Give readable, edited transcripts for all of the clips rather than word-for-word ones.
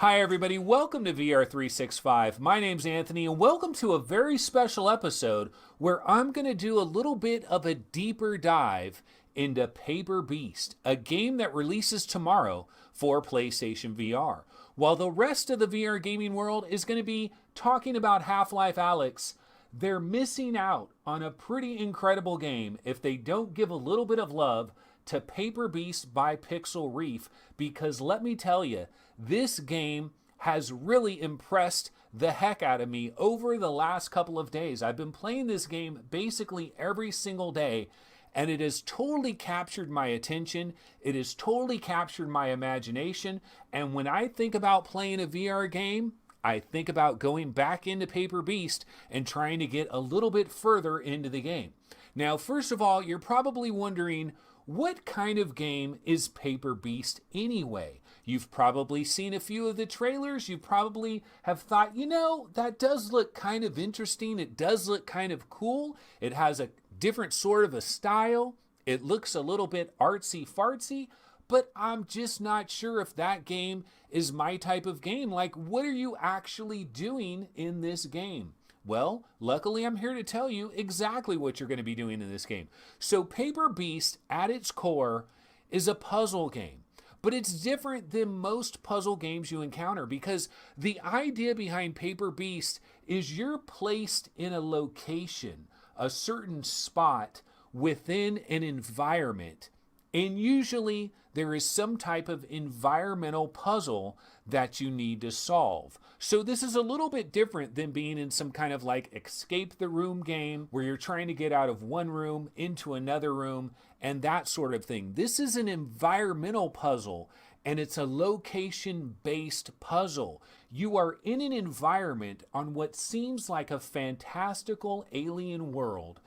Hi everybody, welcome to VR365. My name's Anthony and welcome to a very special episode where I'm going to do a little bit of a deeper dive into Paper Beast, a game that releases tomorrow for PlayStation VR. While the rest of the VR gaming world is going to be talking about Half-Life Alyx, they're missing out on a pretty incredible game if they don't give a little bit of love to Paper Beast by Pixel Reef, because let me tell you, this game has really impressed the heck out of me over the last couple of days. I've been playing this game basically every single day, and it has totally captured my attention. It has totally captured my imagination, and when I think about playing a VR game, I think about going back into Paper Beast and trying to get a little bit further into the game. Now, first of all, you're probably wondering, what kind of game is Paper Beast anyway? You've probably seen a few of the trailers. You probably have thought, that does look kind of interesting. It does look kind of cool. It has a different sort of a style. It looks a little bit artsy-fartsy, but I'm just not sure if that game is my type of game. Like, what are you actually doing in this game? Well, luckily I'm here to tell you exactly what you're going to be doing in this game. So Paper Beast, at its core, is a puzzle game. But it's different than most puzzle games you encounter, because the idea behind Paper Beast is you're placed in a location, a certain spot within an environment. And usually there is some type of environmental puzzle that you need to solve. So this is a little bit different than being in some kind of like escape the room game where you're trying to get out of one room into another room and that sort of thing. This is an environmental puzzle, and it's a location-based puzzle. You are in an environment on what seems like a fantastical alien world,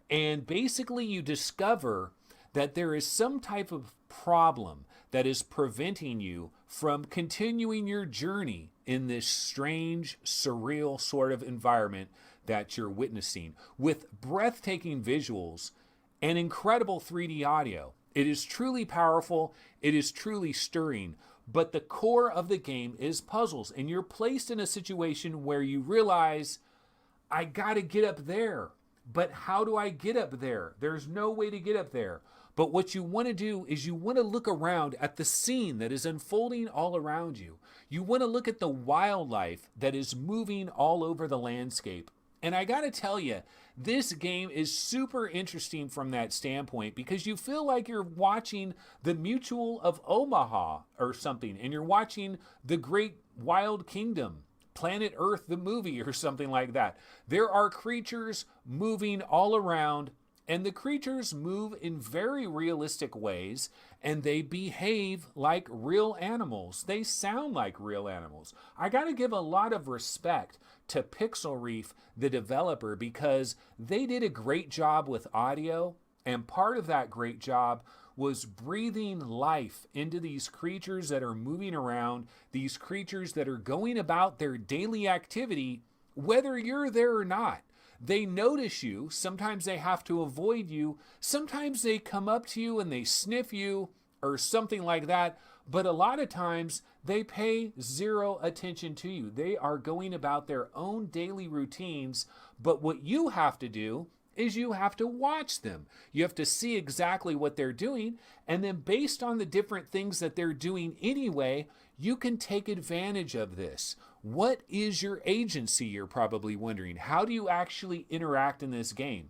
and basically you discover that there is some type of problem that is preventing you from continuing your journey in this strange, surreal sort of environment that you're witnessing, with breathtaking visuals and incredible 3D audio. It is truly powerful, it is truly stirring, but the core of the game is puzzles, and you're placed in a situation where you realize, I gotta get up there, but how do I get up there? There's no way to get up there. But what you want to do is you want to look around at the scene that is unfolding all around you. You want to look at the wildlife that is moving all over the landscape. And I got to tell you, this game is super interesting from that standpoint, because you feel like you're watching the Mutual of Omaha or something, and you're watching the Great Wild Kingdom, Planet Earth, the movie, or something like that. There are creatures moving all around, and the creatures move in very realistic ways, and they behave like real animals. They sound like real animals. I gotta give a lot of respect to Pixel Reef, the developer, because they did a great job with audio, and part of that great job was breathing life into these creatures that are moving around, these creatures that are going about their daily activity, whether you're there or not. They notice you. Sometimes they have to avoid you. Sometimes they come up to you and they sniff you or something like that. But a lot of times they pay zero attention to you. They are going about their own daily routines. But what you have to do is you have to watch them. You have to see exactly what they're doing. And then based on the different things that they're doing anyway, you can take advantage of this. What is your agency, you're probably wondering? How do you actually interact in this game?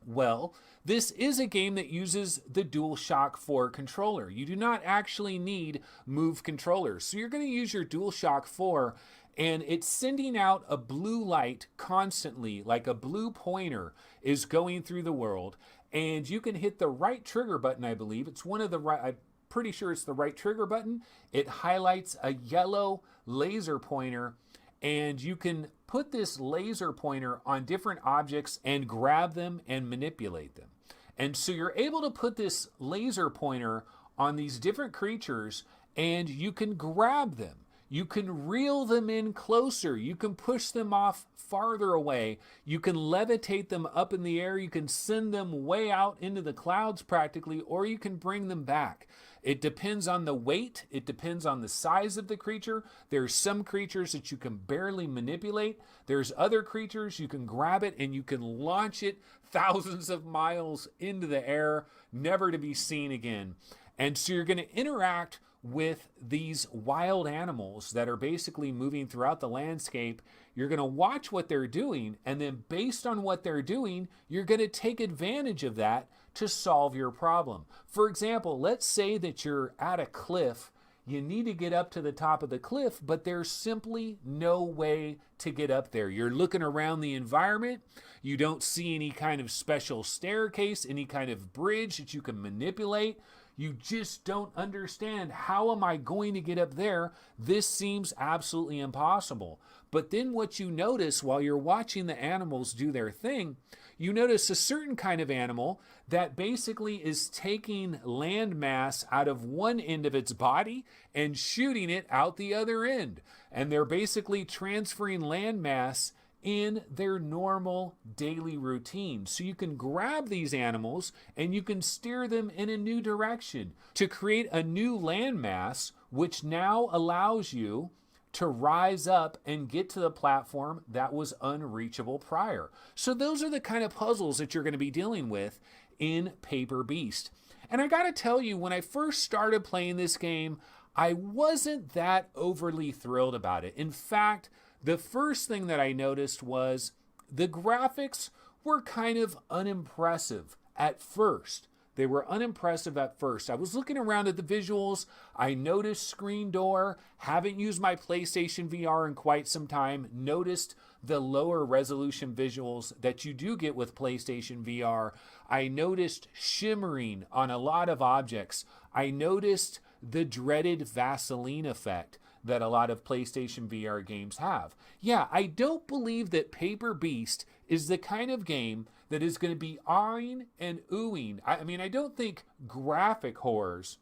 Well, this is a game that uses the DualShock 4 controller. You do not actually need Move controllers. So you're going to use your DualShock 4, and it's sending out a blue light constantly, like a blue pointer is going through the world. And you can hit the right trigger button, I believe. It's one of the right, I'm pretty sure it's the right trigger button. It highlights a yellow laser pointer, and you can put this laser pointer on different objects and grab them and manipulate them. And so you're able to put this laser pointer on these different creatures, and you can grab them. You can reel them in closer. You can push them off farther away. You can levitate them up in the air. You can send them way out into the clouds practically, or you can bring them back. It depends on the weight. It depends on the size of the creature. There's some creatures that you can barely manipulate. There's other creatures you can grab it and you can launch it thousands of miles into the air, never to be seen again. And so you're going to interact with these wild animals that are basically moving throughout the landscape. You're going to watch what they're doing, and then based on what they're doing, you're going to take advantage of that to solve your problem. For example, let's say that you're at a cliff. You need to get up to the top of the cliff, but there's simply no way to get up there. You're looking around the environment. You don't see any kind of special staircase, any kind of bridge that you can manipulate. You just don't understand, how am I going to get up there? This seems absolutely impossible. But then what you notice while you're watching the animals do their thing, you notice a certain kind of animal that basically is taking land mass out of one end of its body and shooting it out the other end. And they're basically transferring land mass in their normal daily routine. So you can grab these animals and you can steer them in a new direction to create a new landmass, which now allows you to rise up and get to the platform that was unreachable prior. So those are the kind of puzzles that you're going to be dealing with in Paper Beast. And I got to tell you, when I first started playing this game, I wasn't that overly thrilled about it. In fact, the first thing that I noticed was the graphics were kind of unimpressive at first. They were unimpressive at first. I was looking around at the visuals. I noticed screen door. Haven't used my PlayStation VR in quite some time. Noticed the lower resolution visuals that you do get with PlayStation VR. I noticed shimmering on a lot of objects. I noticed the dreaded Vaseline effect that a lot of PlayStation VR games have. Yeah, I don't believe that Paper Beast is the kind of game that is going to be awing and oohing. I mean, I don't think graphic horrors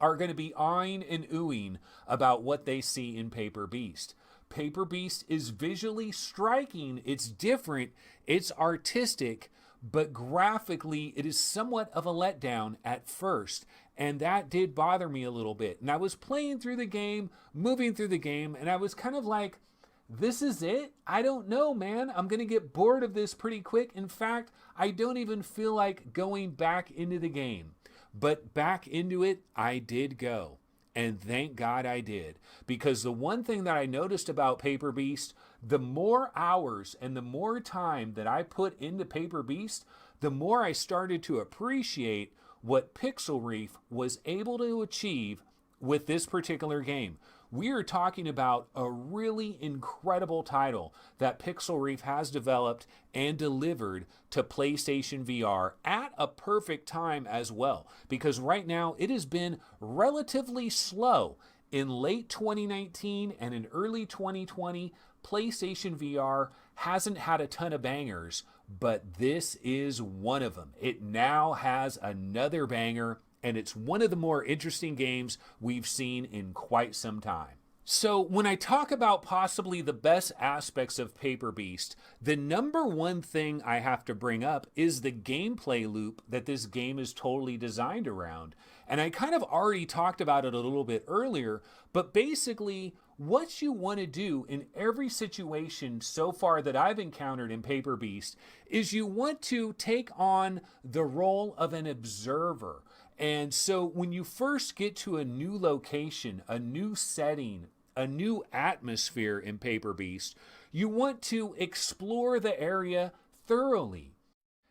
are going to be awing and oohing about what they see in Paper Beast. Paper Beast is visually striking. It's different. It's artistic, but graphically, it is somewhat of a letdown at first. And that did bother me a little bit. And I was playing through the game, moving through the game, and I was kind of like, this is it? I don't know, man. I'm going to get bored of this pretty quick. In fact, I don't even feel like going back into the game. But back into it, I did go. And thank God I did. Because the one thing that I noticed about Paper Beast, the more hours and the more time that I put into Paper Beast, the more I started to appreciate what Pixel Reef was able to achieve with this particular game. We are talking about a really incredible title that Pixel Reef has developed and delivered to PlayStation VR at a perfect time as well. Because right now it has been relatively slow. In late 2019 and in early 2020, PlayStation VR hasn't had a ton of bangers, but this is one of them. It now has another banger, and it's one of the more interesting games we've seen in quite some time. So when I talk about possibly the best aspects of Paper Beast, the number one thing I have to bring up is the gameplay loop that this game is totally designed around. And I kind of already talked about it a little bit earlier, but basically what you want to do in every situation so far that I've encountered in Paper Beast is you want to take on the role of an observer. And so when you first get to a new location, a new setting, a new atmosphere in Paper Beast, you want to explore the area thoroughly.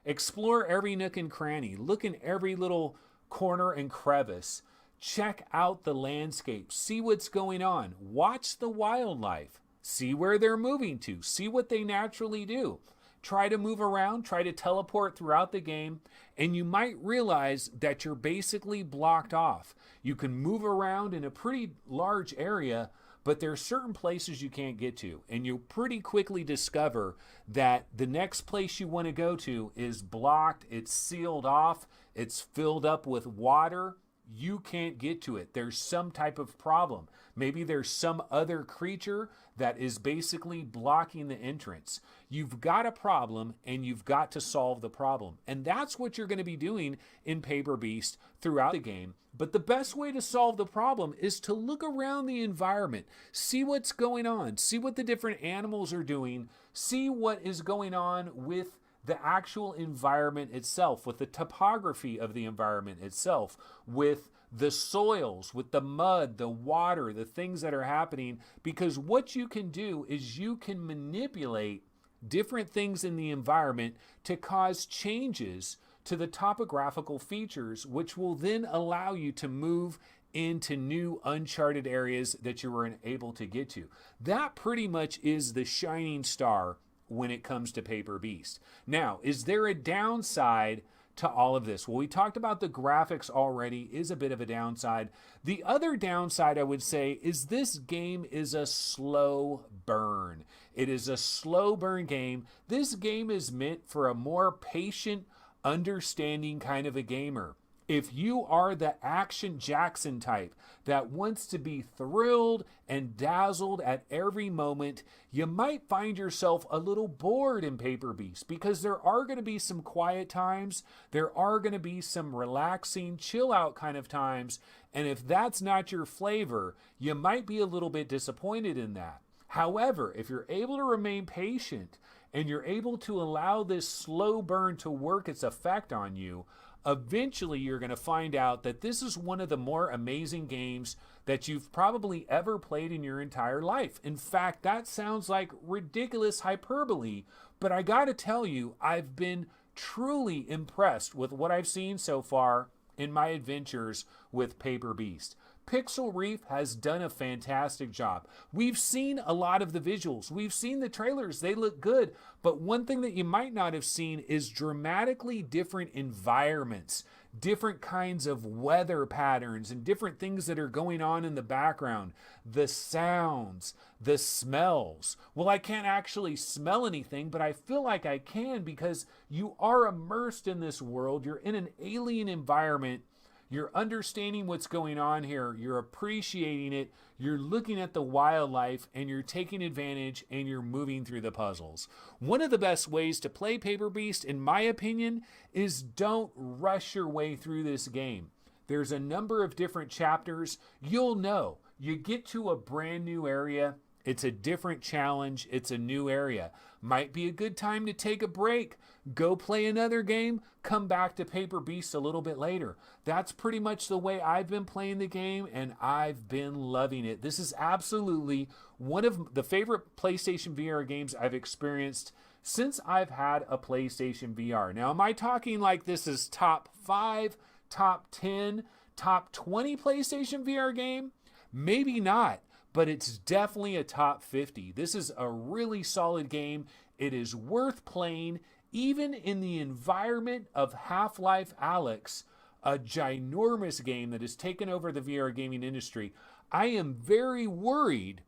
Explore every nook and cranny. Look in every little corner and crevice. Check out the landscape. See what's going on. Watch the wildlife. See where they're moving to. See what they naturally do. Try to move around, try to teleport throughout the game, and you might realize that you're basically blocked off. You can move around in a pretty large area, but there are certain places you can't get to, and you'll pretty quickly discover that the next place you want to go to is blocked, it's sealed off, it's filled up with water, you can't get to it. There's some type of problem. Maybe there's some other creature that is basically blocking the entrance. You've got a problem and you've got to solve the problem. And that's what you're going to be doing in Paper Beast throughout the game. But the best way to solve the problem is to look around the environment, see what's going on, see what the different animals are doing, see what is going on with the actual environment itself, with the topography of the environment itself, with the soils, with the mud, the water, the things that are happening. Because what you can do is you can manipulate different things in the environment to cause changes to the topographical features, which will then allow you to move into new uncharted areas that you weren't able to get to. That pretty much is the shining star when it comes to Paper Beast. Now, is there a downside to all of this? Well, we talked about the graphics already is a bit of a downside. The other downside, I would say, is this game is a slow burn. It is a slow burn game. This game is meant for a more patient, understanding kind of a gamer. If you are the Action Jackson type that wants to be thrilled and dazzled at every moment, you might find yourself a little bored in Paper Beast, because there are going to be some quiet times, there are going to be some relaxing, chill out kind of times, and if that's not your flavor, you might be a little bit disappointed in that. However, if you're able to remain patient and you're able to allow this slow burn to work its effect on you, eventually you're going to find out that this is one of the more amazing games that you've probably ever played in your entire life. In fact, that sounds like ridiculous hyperbole, but I got to tell you, I've been truly impressed with what I've seen so far in my adventures with Paper Beast. Pixel Reef has done a fantastic job. We've seen a lot of the visuals. We've seen the trailers. They look good. But one thing that you might not have seen is dramatically different environments, different kinds of weather patterns, and different things that are going on in the background. The sounds, the smells. Well, I can't actually smell anything, but I feel like I can, because you are immersed in this world. You're in an alien environment. You're understanding what's going on here. You're appreciating it. You're looking at the wildlife, and you're taking advantage, and you're moving through the puzzles. One of the best ways to play Paper Beast, in my opinion, is don't rush your way through this game. There's a number of different chapters. You'll know. You get to a brand new area. It's a different challenge. It's a new area. Might be a good time to take a break. Go play another game. Come back to Paper Beast a little bit later. That's pretty much the way I've been playing the game, and I've been loving it. This is absolutely one of the favorite PlayStation VR games I've experienced since I've had a PlayStation VR. Now, am I talking like this is top 5, top 10, top 20 PlayStation VR game? Maybe not. But it's definitely a top 50. This is a really solid game. It is worth playing, even in the environment of Half-Life Alyx, a ginormous game that has taken over the VR gaming industry. I am very worried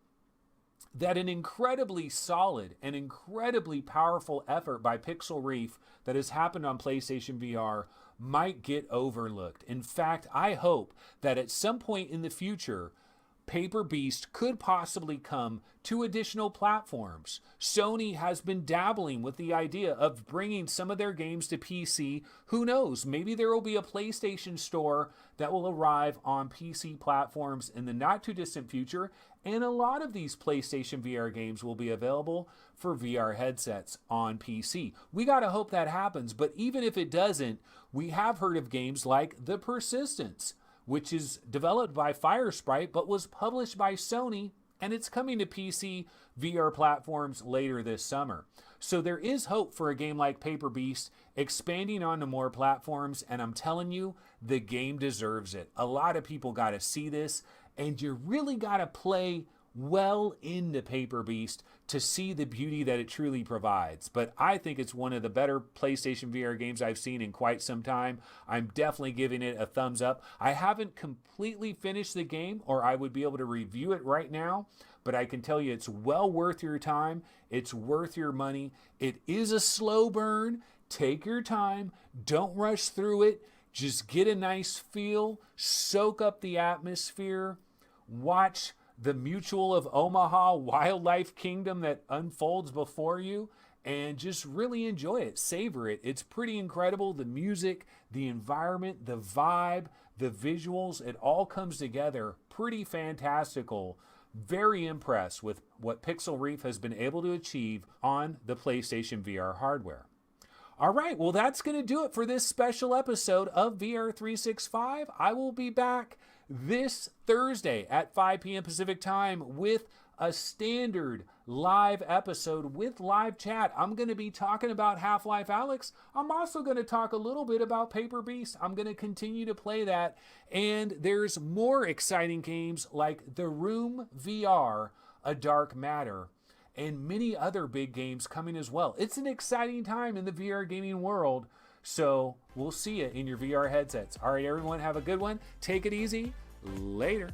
that an incredibly solid and incredibly powerful effort by Pixel Reef that has happened on PlayStation VR might get overlooked. In fact, I hope that at some point in the future, Paper Beast could possibly come to additional platforms. Sony has been dabbling with the idea of bringing some of their games to PC. Who knows? Maybe there will be a PlayStation Store that will arrive on PC platforms in the not too distant future, and a lot of these PlayStation VR games will be available for VR headsets on PC. We gotta hope that happens, but even if it doesn't, we have heard of games like The Persistence, which is developed by Firesprite but was published by Sony, and it's coming to PC VR platforms later this summer. So there is hope for a game like Paper Beast expanding onto more platforms, and I'm telling you, the game deserves it. A lot of people got to see this, and you really got to play well into Paper Beast to see the beauty that it truly provides. But I think it's one of the better PlayStation VR games I've seen in quite some time. I'm definitely giving it a thumbs up. I haven't completely finished the game, or I would be able to review it right now, but I can tell you it's well worth your time. It's worth your money. It is a slow burn. Take your time. Don't rush through it. Just get a nice feel, soak up the atmosphere, watch the Mutual of Omaha wildlife kingdom that unfolds before you, and just really enjoy it, savor it. It's pretty incredible. The music, the environment, the vibe, the visuals, it all comes together pretty fantastical. Very impressed with what Pixel Reef has been able to achieve on the PlayStation VR hardware. All right, well, that's going to do it for this special episode of VR365. I will be back this Thursday at 5 p.m. Pacific time with a standard live episode with live chat. I'm going to be talking about Half-Life Alyx. I'm also going to talk a little bit about Paper Beast. I'm going to continue to play that. And there's more exciting games like The Room VR, A Dark Matter, and many other big games coming as well. It's an exciting time in the VR gaming world, so we'll see you in your VR headsets. All right, everyone, have a good one. Take it easy. Later.